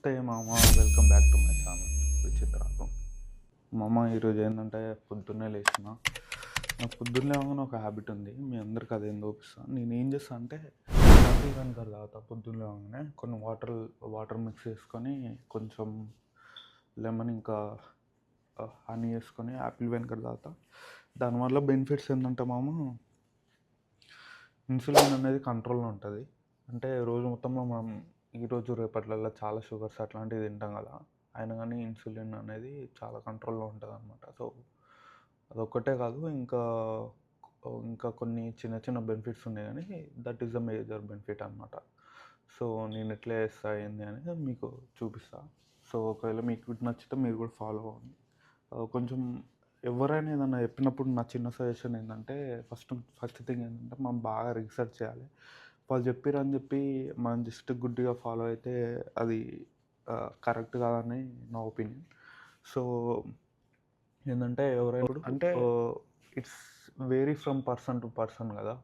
నమస్తే మామ, welcome back to my channel Vichitralu. మామ, ఈరోజు ఏంటంటే పొద్దున్నే లేచిన. నాకు పొద్దున్నే లేవగానే ఒక హ్యాబిట్ ఉంది, మీ అందరికి అదేం చూపిస్తాను. నేను ఏం చేస్తాను అంటే కాఫీ వెనకర్ తాగుతా. పొద్దున్నే లేవగానే కొన్ని వాటర్ మిక్స్ చేసుకొని కొంచెం లెమన్ ఇంకా హనీ వేసుకొని యాపిల్ వెనకర్ తాగుతా. దానివల్ల బెనిఫిట్స్ ఏంటంటే మామ, ఇన్సులిన్ అనేది కంట్రోల్లో ఉంటుంది. అంటే రోజు మొత్తంలో మనం ఈరోజు రేపట్లలో చాలా షుగర్స్ అట్లాంటివి తింటాం కదా, అయినా కానీ ఇన్సులిన్ అనేది చాలా కంట్రోల్లో ఉంటుంది అనమాట. సో అదొక్కటే కాదు, ఇంకా ఇంకా కొన్ని చిన్న చిన్న బెనిఫిట్స్ ఉన్నాయి, కానీ that is the major benefit అనమాట. సో నేను ఎట్లా చేస్తా ఏంది అనేది మీకు చూపిస్తా. సో ఒకవేళ మీకు నచ్చితే మీరు కూడా ఫాలో అవ్వండి. కొంచెం ఎవరైనా ఏదన్నా చెప్పినప్పుడు నా చిన్న సజెషన్ ఏంటంటే, ఫస్ట్ థింగ్ ఏంటంటే మనం బాగా రీసెర్చ్ చేయాలి. వాళ్ళు చెప్పారని చెప్పి మనం జస్ట్ గుడ్డిగా ఫాలో అయితే అది కరెక్ట్ కాదని నా ఒపీనియన్. సో ఏంటంటే ఎవరైనా అంటే it's vary from person to person కదా.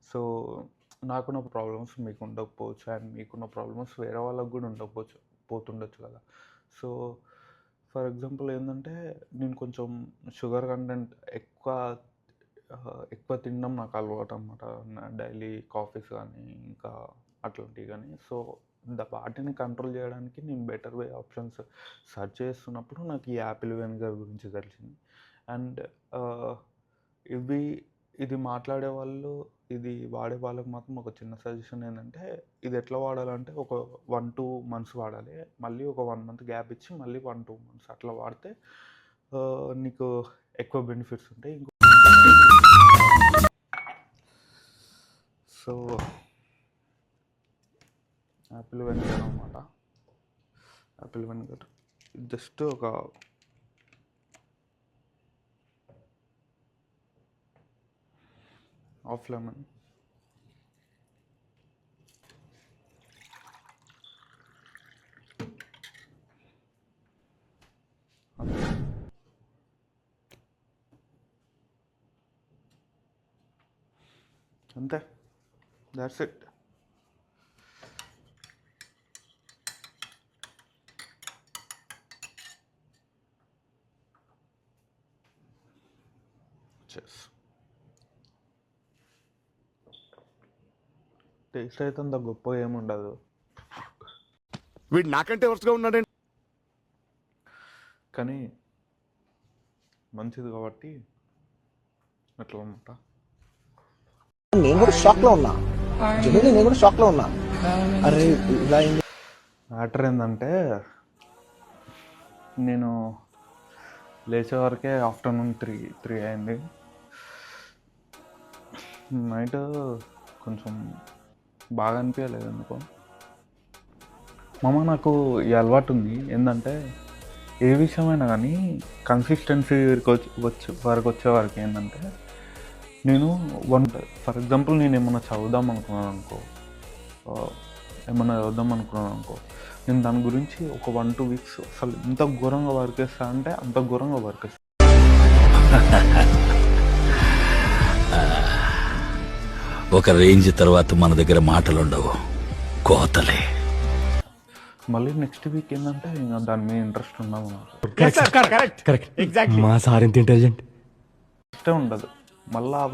సో నాకున్న ప్రాబ్లమ్స్ మీకు ఉండకపోవచ్చు, అండ్ మీకున్న ప్రాబ్లమ్స్ వేరే వాళ్ళకు కూడా పోతుండొచ్చు కదా. సో ఫర్ ఎగ్జాంపుల్ ఏంటంటే, నేను కొంచెం షుగర్ కంటెంట్ ఎక్కువ తినడం నాకు అలవాటు అనమాట. డైలీ కాఫీస్ కానీ ఇంకా అట్లాంటివి కానీ. సో వాటిని కంట్రోల్ చేయడానికి నేను బెటర్ వే ఆప్షన్స్ సెర్చ్ చేస్తున్నప్పుడు నాకు ఈ యాపిల్ వెనిగర్ గురించి తెలిసింది. అండ్ ఇది మాట్లాడే వాళ్ళు, ఇది వాడే వాళ్ళకి మాత్రం ఒక చిన్న సజెషన్ ఏంటంటే, ఇది ఎట్లా వాడాలంటే ఒక 1-2 months వాడాలి, మళ్ళీ ఒక 1 month గ్యాప్ ఇచ్చి మళ్ళీ 1-2 months అట్లా వాడితే నీకు ఎక్కువ బెనిఫిట్స్ ఉంటాయి. సో యాపిల్ వెనిగర్ అన్నమాట. యాపిల్ వెనిగర్ జస్ట్ ఒక హాఫ్ లెమన్, అంతే, దాట్స్ ఇట్. టేస్ట్ అయితే అంత గొప్పగా ఏముండదు, వీడు నాకంటే వరుసగా ఉన్నాడండి, కానీ మంచిది కాబట్టి అట్లా అనమాట. నేను కూడా షాక్ లో ఉన్నా, నేను కూడా షాక్ లో ఉన్నా. అరే ఇలా మ్యాటర్ ఏంటంటే, నేను లేచే వరకే ఆఫ్టర్నూన్ 3 అయింది. నైట్ కొంచెం బాగా అనిపించలేదు ఎందుకో. నాకు ఈ అలవాటు ఉంది ఏంటంటే, ఏ విషయమైనా కానీ కన్సిస్టెన్సీ వరకు వచ్చే ఏంటంటే, నేను ఫర్ ఎగ్జాంపుల్ నేను ఏమన్నా చదువుదాం అనుకున్నాను అనుకో, నేను దాని గురించి ఒక 1-2 weeks అసలు ఎంత ఘోరంగా వర్క్ చేస్తా అంటే అంత ఘోరంగా వర్క్ చేస్తా. ఒక రేంజ్ తర్వాత మన దగ్గర మాటలు ఉండవు, కోతలే. మళ్ళీ నెక్స్ట్ వీక్ ఏంటంటే ఇంకా దాని మీద ఇంట్రెస్ట్ ఉండదు నాకు. మా సార్ ఎంత ఇంటెలిజెంట్. ఇష్టం ఉండదు. మళ్ళీ ఆ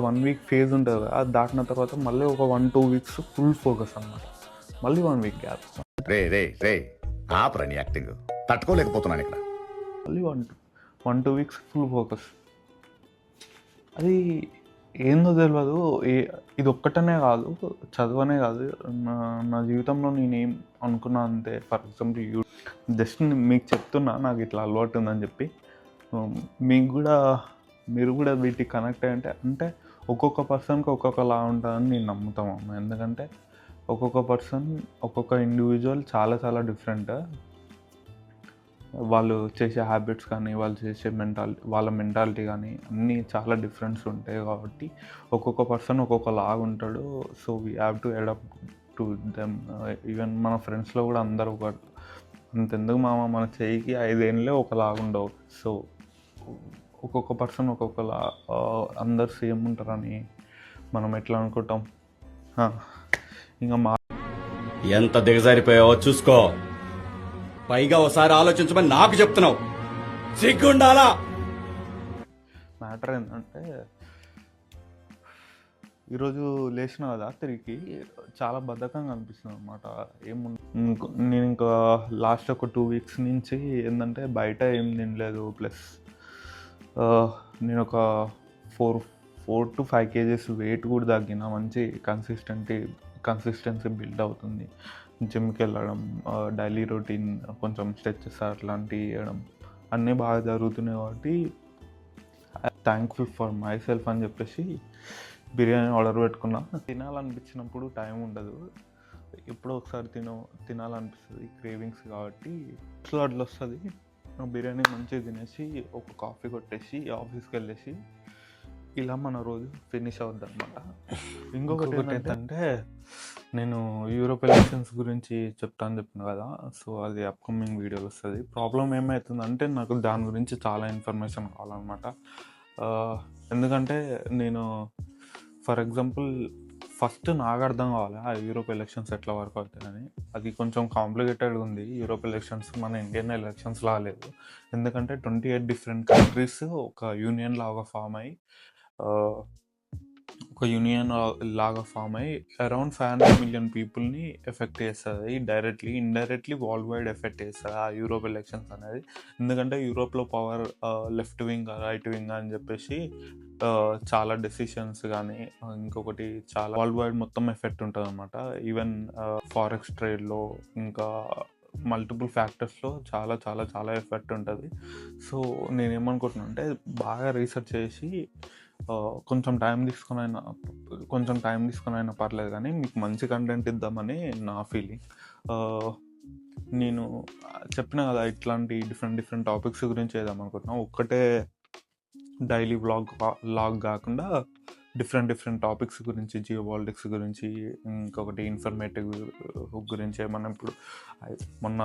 1 week ఫేజ్ ఉంటుంది కదా, అది దాటిన తర్వాత మళ్ళీ ఒక 1-2 weeks ఫుల్ ఫోకస్ అన్నమాట. మళ్ళీ 1 week గ్యాప్. రే ఆపరని యాక్టింగ్ తట్టుకోలేకపోతున్నాను ఇక్కడ. మళ్ళీ 1-2 weeks ఫుల్ ఫోకస్. అది ఏందో తెలియదు. ఇది ఒక్కటనే కాదు, చదువనే కాదు, నా జీవితంలో నేనేం అనుకున్నా అంతే. ఫర్ ఎగ్జాంపుల్ జస్ట్ మీకు చెప్తున్నా నాకు ఇట్లా అలవాటు ఉందని చెప్పి. మీరు కూడా వీటికి కనెక్ట్ అంటే ఒక్కొక్క పర్సన్కి ఒక్కొక్కలా ఉంటుందని నేను నమ్ముతాము. ఎందుకంటే ఒక్కొక్క ఇండివిజువల్ చాలా చాలా డిఫరెంట్. వాళ్ళు చేసే హ్యాబిట్స్ కానీ, వాళ్ళు చేసే వాళ్ళ మెంటాలిటీ కానీ అన్నీ చాలా డిఫరెన్స్ ఉంటాయి. కాబట్టి ఒక్కొక్క పర్సన్ ఒక్కొక్కలాగా ఉంటాడు. So we have to adapt to them. Even మన ఫ్రెండ్స్లో కూడా అందరూ అంతెందుకు మన చెయ్యికి 5 ఏళ్ళే ఒకలాగా ఉండవు. సో ఒక్కొక్క పర్సన్ ఒక్కొక్కలా, అందరు సేమ్ ఉంటారని మనం ఎట్లా అనుకుంటాం. ఇంకా ఎంత దిగజారిపోయావో చూసుకో. పైగా ఒకసారి ఆలోచించమని నాకు చెప్తున్నావు. సిగ్గుండాలా? మ్యాటర్ ఏంటంటే ఈరోజు లేచిన కదా తిరిగి చాలా బద్ధకంగా అనిపిస్తుంది అనమాట. నేను ఇంకా లాస్ట్ ఒక 2 వీక్స్ నుంచి ఏంటంటే బయట ఏం తినలేదు. ప్లస్ నేను ఒక 4 to 5 kgs వెయిట్ కూడా తగ్గిన. మంచి కన్సిస్టెన్సీ బిల్డ్ అవుతుంది. జిమ్కి వెళ్ళడం, డైలీ రొటీన్ కొంచెం స్ట్రెచెస్ అట్లాంటివి చేయడం అన్నీ బాగా జరుగుతున్నాయి. కాబట్టి థ్యాంక్ఫుల్ ఫర్ మై సెల్ఫ్ అని చెప్పేసి బిర్యానీ ఆర్డర్ పెట్టుకున్నా. తినాలనిపించినప్పుడు టైం ఉండదు, ఎప్పుడో ఒకసారి తినాలనిపిస్తుంది, క్రేవింగ్స్. కాబట్టి అట్లా వస్తుంది. బిర్యానీ మంచిగా తినేసి ఒక కాఫీ కొట్టేసి ఆఫీస్కి వెళ్ళేసి ఇలా మన రోజు ఫినిష్ అవుద్ది అనమాట. ఇంకొకటి ఏంటంటే నేను యూరోప్ ఎలక్షన్స్ గురించి చెప్తాను చెప్పిన కదా. సో అది అప్కమింగ్ వీడియోలో వస్తుంది. ప్రాబ్లం ఏమవుతుందంటే నాకు దాని గురించి చాలా ఇన్ఫర్మేషన్ కావాలన్నమాట. ఎందుకంటే నేను ఫర్ ఎగ్జాంపుల్ ఫస్ట్ నాకు అర్థం కావాలి ఆ యూరోప్ ఎలక్షన్స్ ఎట్లా వర్క్ అవుతాయని. అది కొంచెం కాంప్లికేటెడ్గా ఉంది. యూరోప్ ఎలక్షన్స్ మన ఇండియన్ ఎలక్షన్స్ లాలేదు. ఎందుకంటే 28 డిఫరెంట్ కంట్రీస్ ఒక యూనియన్ లాగా ఫామ్ అయ్యి అరౌండ్ 500 million పీపుల్ని ఎఫెక్ట్ చేస్తుంది. Directly indirectly world wide effect చేస్తుంది ఆ యూరోప్ ఎలక్షన్స్ అనేది. ఎందుకంటే యూరోప్లో power left wing right wing అని చెప్పేసి చాలా డెసిషన్స్ కానీ ఇంకొకటి చాలా వరల్డ్ వైడ్ మొత్తం ఎఫెక్ట్ ఉంటుంది అనమాట. ఈవెన్ ఫారెక్స్ ట్రేడ్లో ఇంకా మల్టిపుల్ ఫ్యాక్టర్స్లో చాలా చాలా చాలా ఎఫెక్ట్ ఉంటుంది. సో నేనేమనుకుంటున్నా అంటే బాగా రీసెర్చ్ చేసి కొంచెం టైం తీసుకుని అయినా పర్లేదు కానీ మీకు మంచి కంటెంట్ ఇద్దామని నా ఫీలింగ్. నేను చెప్పిన కదా ఇట్లాంటి డిఫరెంట్ టాపిక్స్ గురించి చేద్దామనుకుంటున్నా. ఒక్కటే డైలీ లాగ్ కాకుండా డిఫరెంట్ టాపిక్స్ గురించి, జియో పాలిటిక్స్ గురించి, ఇంకొకటి ఇన్ఫర్మేటివ్ గురించి. మనం ఇప్పుడు మొన్న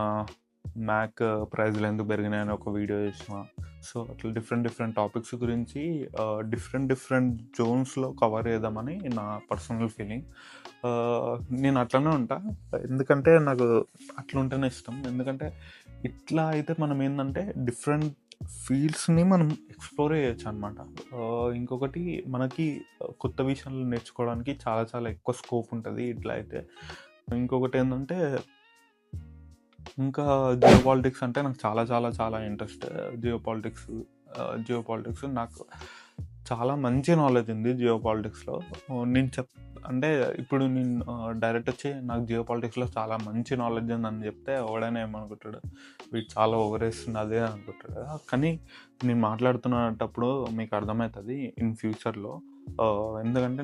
మ్యాక్ ప్రైజ్లు ఎందుకు పెరిగినాయని ఒక వీడియో చేసిన. సో అట్లా డిఫరెంట్ టాపిక్స్ గురించి డిఫరెంట్ జోన్స్లో కవర్ చేద్దామని నా పర్సనల్ ఫీలింగ్. నేను అట్లనే ఉంటా, ఎందుకంటే నాకు అట్లా ఉంటేనే ఇష్టం. ఎందుకంటే ఇట్లా అయితే మనం ఏంటంటే డిఫరెంట్ ఫీల్డ్స్ని మనం ఎక్స్ప్లోర్ చేయొచ్చు అనమాట. ఇంకొకటి మనకి కొత్త విషయాలు నేర్చుకోవడానికి చాలా చాలా ఎక్కువ స్కోప్ ఉంటుంది ఇట్లా అయితే. ఇంకొకటి ఏంటంటే ఇంకా జియో పాలిటిక్స్ అంటే నాకు చాలా చాలా చాలా ఇంట్రెస్ట్. జియో పాలిటిక్స్ నాకు చాలా మంచి నాలెడ్జ్ ఉంది జియో పాలిటిక్స్లో. అంటే ఇప్పుడు నేను డైరెక్ట్ వచ్చి నాకు జియో పాలిటిక్స్లో చాలా మంచి నాలెడ్జ్ ఉందని చెప్తే ఎవడైనా ఏమనుకుంటాడు, వీడు చాలా ఓవరేస్తుంది అదే అనుకుంటాడు కదా. కానీ నేను మాట్లాడుతున్నప్పుడు మీకు అర్థమవుతుంది ఇన్ ఫ్యూచర్లో. ఎందుకంటే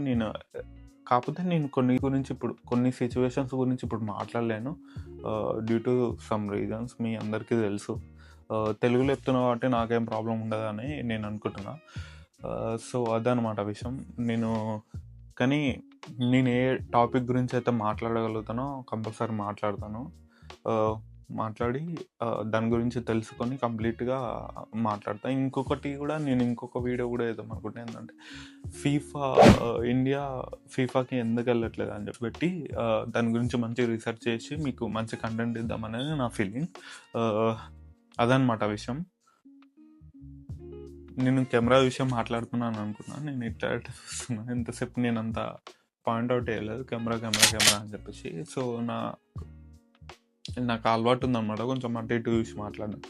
కాకపోతే నేను కొన్ని సిచ్యువేషన్స్ గురించి ఇప్పుడు మాట్లాడలేను డ్యూ టు సమ్ రీజన్స్. మీ అందరికీ తెలుసు. తెలుగులో చెప్తున్నా కాబట్టి నాకేం ప్రాబ్లం ఉండదని నేను అనుకుంటున్నా. సో అదనమాట విషయం. కానీ నేను ఏ టాపిక్ గురించి అయితే మాట్లాడగలుగుతానో కంపల్సరీ మాట్లాడి దాని గురించి తెలుసుకొని కంప్లీట్గా మాట్లాడతాను. ఇంకొకటి కూడా నేను ఇంకొక వీడియో కూడా వేద్దాం అనుకుంటున్నాను. ఏంటంటే ఇండియా ఫీఫాకి ఎందుకు వెళ్ళట్లేదు అని చెప్పి దాని గురించి మంచి రీసెర్చ్ చేసి మీకు మంచి కంటెంట్ ఇద్దామనేది నా ఫీలింగ్. అదనమాట విషయం. నేను కెమెరా విషయం మాట్లాడుతున్నాను అనుకున్నా, నేను ఇట్లా చూస్తున్నాను. ఎంతసేపు నేను అంత పాయింట్అవుట్ చేయలేదు కెమెరా అని చెప్పేసి. సో నాకు అలవాటు ఉందన్నమాట కొంచెం అటు ఇటు చూసి మాట్లాడడం.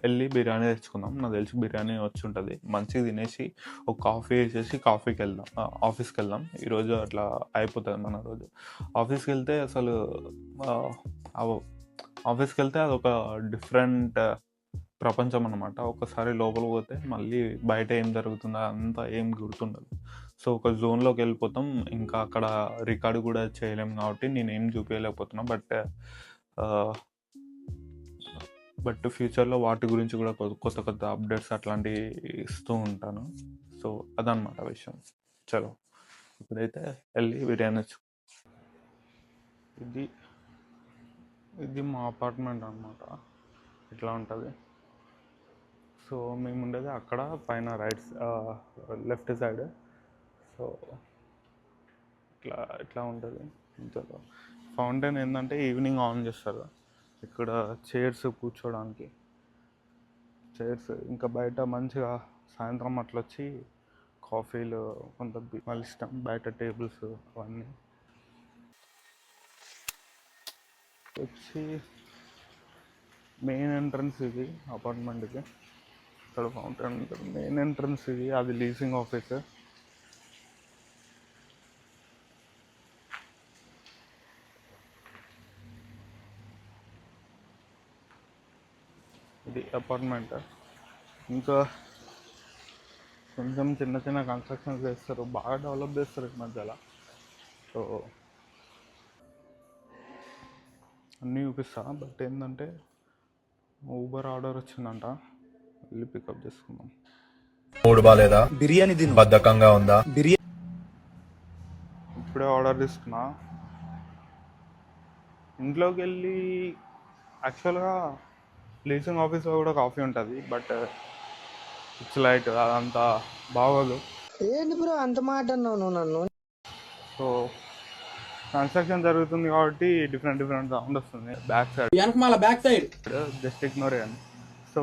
వెళ్ళి బిర్యానీ తెచ్చుకుందాం. నాకు తెలిసి బిర్యానీ వచ్చి ఉంటుంది. మంచిగా తినేసి ఒక కాఫీ వేసేసి ఆఫీస్కి వెళ్దాం. ఈరోజు అట్లా అయిపోతుంది మన రోజు. ఆఫీస్కి వెళ్తే అదొక డిఫరెంట్ ప్రపంచం అనమాట. ఒకసారి లోపల పోతే మళ్ళీ బయట ఏం జరుగుతుందో అంతా ఏం గుర్తుండదు. సో ఒక జోన్లోకి వెళ్ళిపోతాం. ఇంకా అక్కడ రికార్డు కూడా చేయలేము కాబట్టి నేనేం చూపించలేకపోతున్నా. బట్ ఫ్యూచర్లో వాటి గురించి కూడా కొత్త అప్డేట్స్ అట్లాంటివి ఇస్తూ ఉంటాను. సో అదనమాట విషయం. చలో ఇప్పుడైతే వెళ్ళి బిర్యానీ ఇది మా అపార్ట్మెంట్ అనమాట. ఇట్లా ఉంటుంది. సో మేము ఉండేది అక్కడ పైన లెఫ్ట్ సైడ్. సో ఇట్లా ఉంటుంది. ఫౌంటైన్ ఏంటంటే ఈవినింగ్ ఆన్ చేస్తారు. ఇక్కడ చైర్స్ కూర్చోడానికి చైర్స్, ఇంకా బయట మంచిగా సాయంత్రం అట్లా వచ్చి కాఫీలు కొంత వాళ్ళ ఇష్టం, బయట టేబుల్స్ అవన్నీ వచ్చి మెయిన్ ఎంట్రన్స్ ఇది అపార్ట్మెంట్కి. ఇక్కడ ఫౌంటైన్ ఉంటుంది. మెయిన్ ఎంట్రన్స్ ఇది, అది లీజింగ్ ఆఫీస్. ఇది అపార్ట్మెంట్. ఇంకా కొంచెం చిన్న చిన్న కన్స్ట్రక్షన్స్ చేస్తారు, బాగా డెవలప్ చేస్తారు ఈ మధ్యలో. సో అన్నీ చూపిస్తా. బట్ ఏంటంటే ఊబర్ ఆర్డర్ వచ్చిందంట, వెళ్ళి పికప్ చేసుకుందాం. మూడు బాలేదా? బిర్యానీ తిను. బద్ధకంగా ఉందా? ఇప్పుడే ఆర్డర్ తీసుకున్నా. ఇంట్లోకి వెళ్ళి యాక్చువల్గా లీజింగ్ ఆఫీస్లో కూడా కాఫీ ఉంటుంది, బట్ ఇట్స్ లైట్, అదంతా బాగోదు. ఏంటి బ్రో అంత మాట అన్నావు నువ్వు నన్ను? సో కన్స్ట్రక్షన్ జరుగుతుంది కాబట్టి డిఫరెంట్ సౌండ్ వస్తుంది బ్యాక్ సైడ్. వెనక బ్యాక్ సైడ్ జస్ట్ ఇగ్నోర్ చేయండి. సో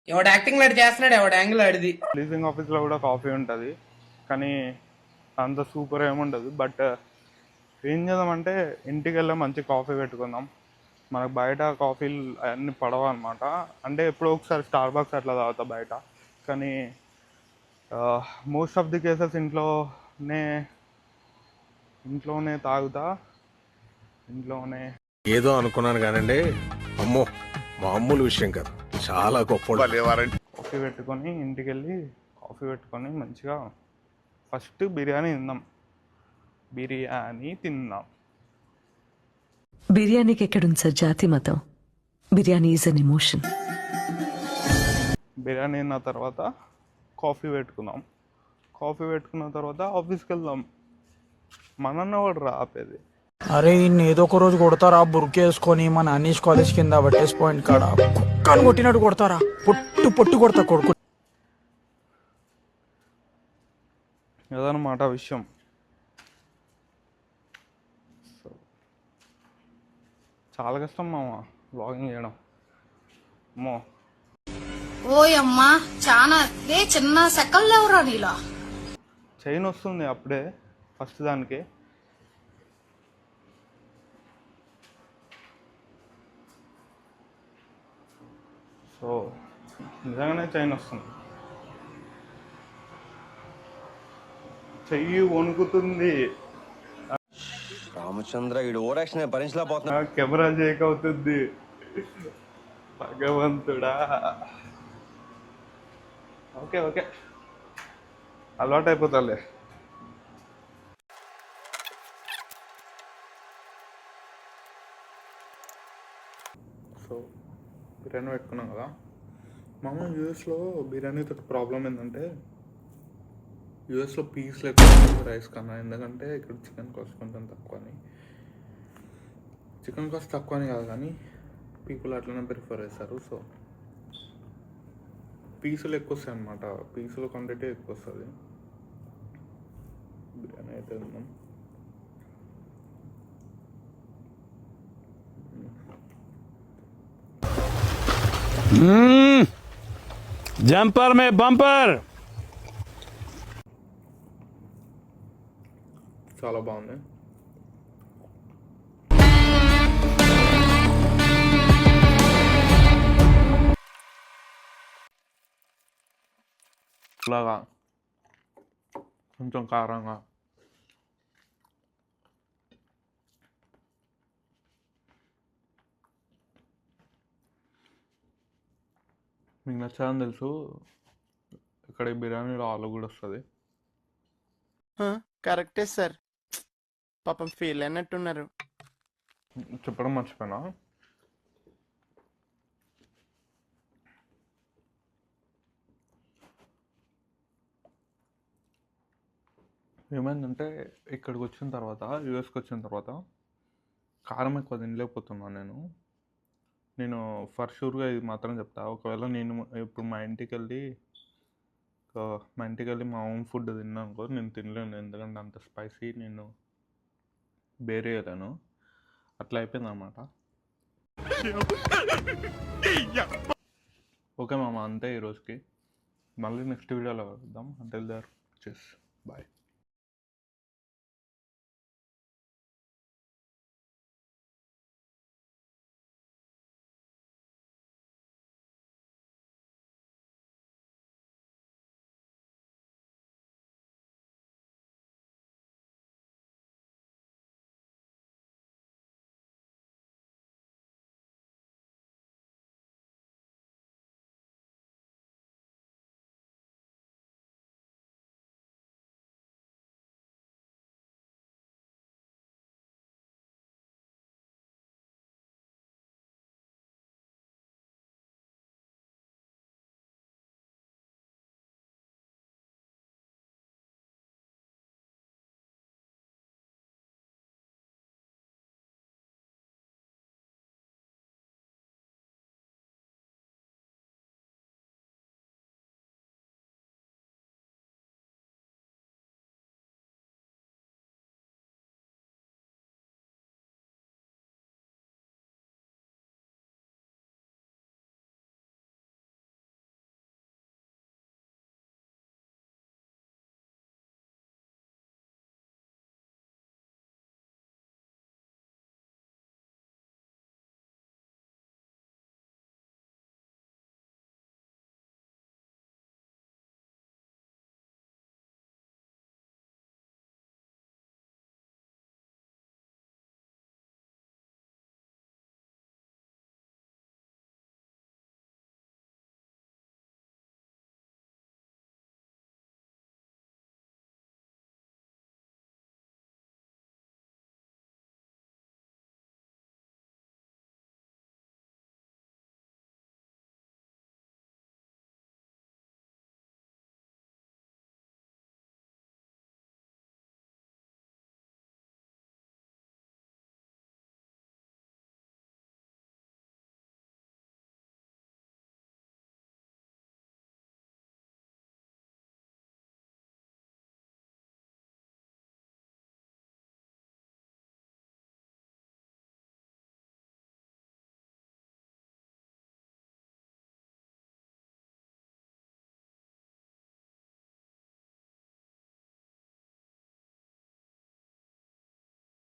ఎవడు యాక్టింగ్ లాడి చేస్తున్నాడు, ఎవడు యాంగిల్ ఆడిది. లీజింగ్ ఆఫీస్లో కూడా కాఫీ ఉంటుంది, కానీ అంత సూపర్ ఏముండదు. బట్ ఏం చేద్దామంటే ఇంటికి వెళ్ళి మంచి కాఫీ పెట్టుకుందాం. మనకు బయట కాఫీలు అవన్నీ పడవ అనమాట. అంటే ఎప్పుడో ఒకసారి స్టార్ బాక్స్ అట్లా తాగుతా బయట, కానీ మోస్ట్ ఆఫ్ ది కేసెస్ ఇంట్లోనే తాగుతా. ఇంట్లోనే ఏదో అనుకున్నాను కానండి, అమ్మో మామూలు విషయం కాదు, చాలా గొప్ప. కాఫీ పెట్టుకొని ఇంటికి వెళ్ళి కాఫీ పెట్టుకొని మంచిగా ఫస్ట్ బిర్యానీ తిందాం. బిర్యానీకి ఎక్కడుంది సార్ జాతి మతం? Biryani is an emotion. Biryani తిన్న తర్వాత కాఫీ పెట్టుకుందాం. కాఫీ పెట్టుకున్న తర్వాత ఆఫీస్కి వెళ్దాం. మనన్న వాడు ఆపేది. అరే ఇన్ని ఏదో ఒక రోజు కొడతారా బుర్కేసుకొని మన అనీష్ కాలేజ్ కింద బట్టేస్ పాయింట్ కాడ కుక్కను కొట్టినట్టు కొడతారా, పొట్టు కొడతా కొడుకు. అదనమాట విషయం. సో చాలా కష్టం మామ వ్లాగింగ్ చేయడం. అమ్మో ఓయమ్మా చాలా చిన్న సెకల్ లేవురా నీలా. చైన్ వస్తుంది అప్పుడే ఫస్ట్ దానికి. సో నిజంగానే చైన్ వస్తుంది. చెయ్యి వణుకుతుంది. రామచంద్ర ఈడు ఓరాక్షన్ భరించలేకపోతున్నా. కెమెరా చేక్ అవుతుంది. భగవంతుడా. ఓకే అలవాటు అయిపోతాలే. సో బిర్యానీ పెట్టుకున్నాం కదా. మామూలు యూఎస్లో బిర్యానీతో ప్రాబ్లం ఏంటంటే యూఎస్లో పీస్లు ఎక్కువ రైస్ కన్నా, ఎందుకంటే ఇక్కడ చికెన్ కాస్ట్ కొంచెం తక్కువ అని. చికెన్ కాస్ట్ తక్కువ అని కాదు కానీ పీపుల్ అట్లనే ప్రిఫర్ చేస్తారు. సో పీసులు ఎక్కువ వస్తాయి అన్నమాట, పీసుల క్వాంటిటీ ఎక్కువ వస్తుంది. బిర్యానీ అయితే తిన్నాం. జంపర్ మే బంపర్. చాలా బాగుంది. ఇలాగా కొంచెం కారంగా. మీకు నచ్చాలని తెలుసు, ఇక్కడ ఈ బిర్యానీలో ఆలు కూడా వస్తుంది. కరెక్టే సార్, పాపం ఫీల్ అయినట్టున్నారు. చెప్పడం మర్చిపోయినా, ఏమైందంటే ఇక్కడికి వచ్చిన తర్వాత, యూఎస్కి వచ్చిన తర్వాత కారం ఎక్కువ తినలేకపోతున్నాను నేను ఫర్ షూర్గా ఇది మాత్రం చెప్తా. ఒకవేళ నేను ఇప్పుడు మా ఇంటికి వెళ్ళి మా ఓన్ ఫుడ్ తిన్నాను అనుకో, నేను తినలేను, ఎందుకంటే అంత స్పైసీ నేను బేర్ చేయలేను, అట్లా అయిపోయింది అనమాట. ఓకే మామ, అంతే ఈరోజుకి. మళ్ళీ నెక్స్ట్ వీడియోలో కలుద్దాం. అంటిల్ దేర్, చెస్, బాయ్.